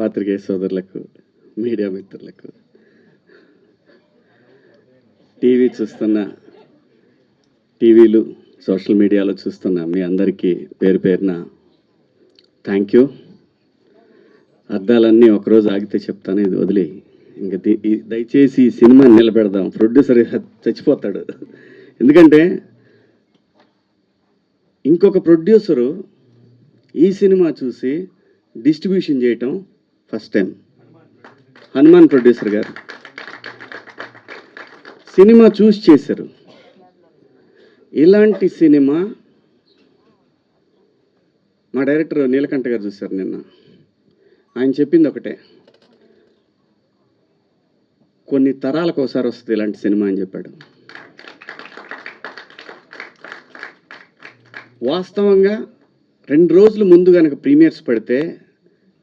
పాత్రికేయ సోదరులకు, మీడియా మిత్రులకు, టీవీ చూస్తున్న, టీవీలు సోషల్ మీడియాలో చూస్తున్న మీ అందరికీ పేరు పేరున థ్యాంక్ యూ. అర్థాలన్నీ ఒకరోజు ఆగితే చెప్తాను, ఇది వదిలి ఇంకా దయచేసి ఈ సినిమా నిలబెడదాం. ప్రొడ్యూసర్ చచ్చిపోతాడు. ఎందుకంటే ఇంకొక ప్రొడ్యూసరు ఈ సినిమా చూసి డిస్ట్రిబ్యూషన్ చేయటం ఫస్ట్ టైం. హనుమాన్ ప్రొడ్యూసర్ గారు సినిమా చూసి చేశారు. ఇలాంటి సినిమా మా డైరెక్టర్ నీలకంఠ గారు చూశారు నిన్న. ఆయన చెప్పింది ఒకటే, కొన్ని తరాలకు ఒకసారి వస్తుంది ఇలాంటి సినిమా అని చెప్పాడు. వాస్తవంగా 2 రోజుల ముందు కనుక ప్రీమియర్స్ పడితే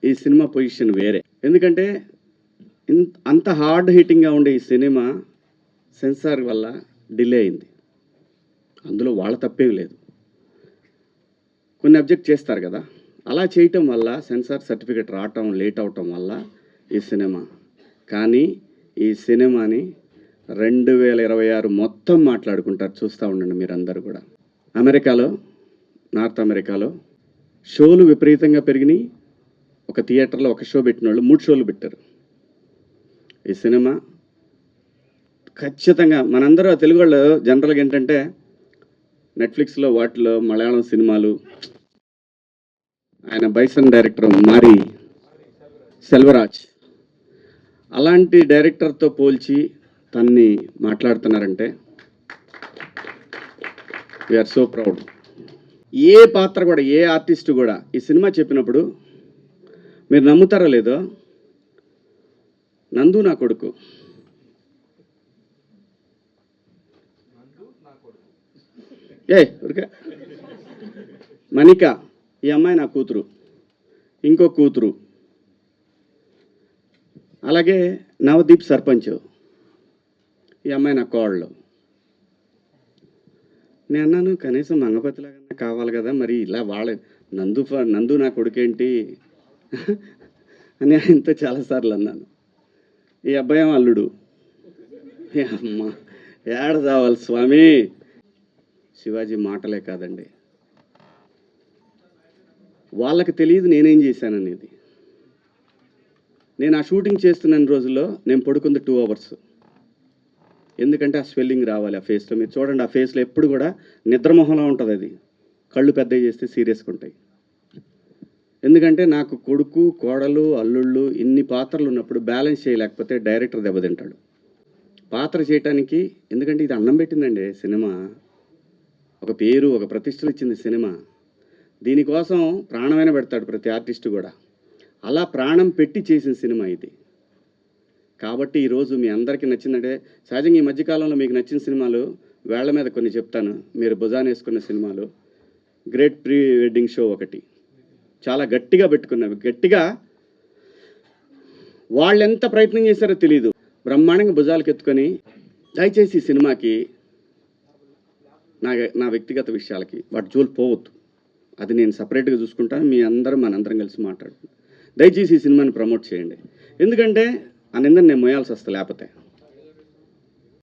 ఈ సినిమా పొజిషన్ వేరే. ఎందుకంటే అంత హార్డ్ హిట్టింగ్గా ఉండే ఈ సినిమా సెన్సార్ వల్ల డిలే అయింది. అందులో వాళ్ళ తప్పేం లేదు, కొన్ని అబ్జెక్ట్ చేస్తారు కదా, అలా చేయటం వల్ల సెన్సార్ సర్టిఫికేట్ రావటం లేట్ అవటం వల్ల ఈ సినిమా. కానీ ఈ సినిమాని 2026 మొత్తం మాట్లాడుకుంటారు, చూస్తూ ఉండండి మీరందరూ కూడా. అమెరికాలో, నార్త్ అమెరికాలో షోలు విపరీతంగా పెరిగినాయి. ఒక థియేటర్లో ఒక షో పెట్టిన వాళ్ళు 3 షోలు పెట్టారు. ఈ సినిమా ఖచ్చితంగా మనందరూ తెలుగు వాళ్ళు జనరల్గా ఏంటంటే నెట్ఫ్లిక్స్లో వాటిలో మలయాళం సినిమాలు, ఆయన బైసన్ డైరెక్టర్ మారి సెల్వరాజ్ అలాంటి డైరెక్టర్తో పోల్చి తన్ని మాట్లాడుతున్నారంటే వీఆర్ సో ప్రౌడ్. ఏ పాత్ర కూడా, ఏ ఆర్టిస్ట్ కూడా ఈ సినిమా చెప్పినప్పుడు మీరు నమ్ముతారో లేదో, నందు నా కొడుకు, ఊరికే మణిక ఈ అమ్మాయి నా కూతురు, ఇంకో కూతురు, అలాగే నవదీప్ సర్పంచ్ ఈ అమ్మాయి నా కోళ్ళు. నేను అన్నాను కనీసం మంగపతిలాగా కావాలి కదా, మరి ఇలా వాళ్ళ నందు నా కొడుకేంటి అని ఆయనతో చాలాసార్లు అన్నాను. ఈ అబ్బాయి అల్లుడు. అమ్మ ఏడ చావాలి స్వామి. శివాజీ మాటలే కాదండి, వాళ్ళకి తెలియదు నేనేం చేశాననేది. నేను ఆ షూటింగ్ చేస్తున్న రోజుల్లో నేను పడుకుంది 2 అవర్స్. ఎందుకంటే ఆ స్వెల్లింగ్ రావాలి ఆ ఫేస్లో. మీరు చూడండి, ఆ ఫేస్లో ఎప్పుడు కూడా నిద్రమోహంలో ఉంటుంది. అది కళ్ళు పెద్దవి చేస్తే సీరియస్గా ఉంటాయి. ఎందుకంటే నాకు కొడుకు, కోడలు, అల్లుళ్ళు ఇన్ని పాత్రలు ఉన్నప్పుడు బ్యాలెన్స్ చేయలేకపోతే డైరెక్టర్ దెబ్బతింటాడు పాత్ర చేయటానికి. ఎందుకంటే ఇది అన్నం పెట్టిందండి సినిమా, ఒక పేరు, ఒక ప్రతిష్టలు ఇచ్చింది సినిమా. దీనికోసం ప్రాణమైన పెడతాడు ప్రతి ఆర్టిస్టు కూడా. అలా ప్రాణం పెట్టి చేసిన సినిమా ఇది. కాబట్టి ఈరోజు మీ అందరికీ నచ్చిందంటే, సహజంగా ఈ మధ్యకాలంలో మీకు నచ్చిన సినిమాలు వేళ్ల మీద కొన్ని చెప్తాను. మీరు భుజాన వేసుకున్న సినిమాలు, గ్రేట్ ప్రీ వెడ్డింగ్ షో ఒకటి చాలా గట్టిగా పెట్టుకున్నవి. గట్టిగా వాళ్ళు ఎంత ప్రయత్నం చేశారో తెలియదు, బ్రహ్మాండంగా భుజాలకు ఎత్తుకొని. దయచేసి ఈ సినిమాకి నా వ్యక్తిగత విషయాలకి వాటి జోలు పోవద్దు, అది నేను సపరేట్గా చూసుకుంటాను. మీ అందరూ మనందరం కలిసి మాట్లాడుకుంటాం. దయచేసి ఈ సినిమాని ప్రమోట్ చేయండి. ఎందుకంటే ఆ నిందని నేను మోయాల్సి వస్తా లేకపోతే.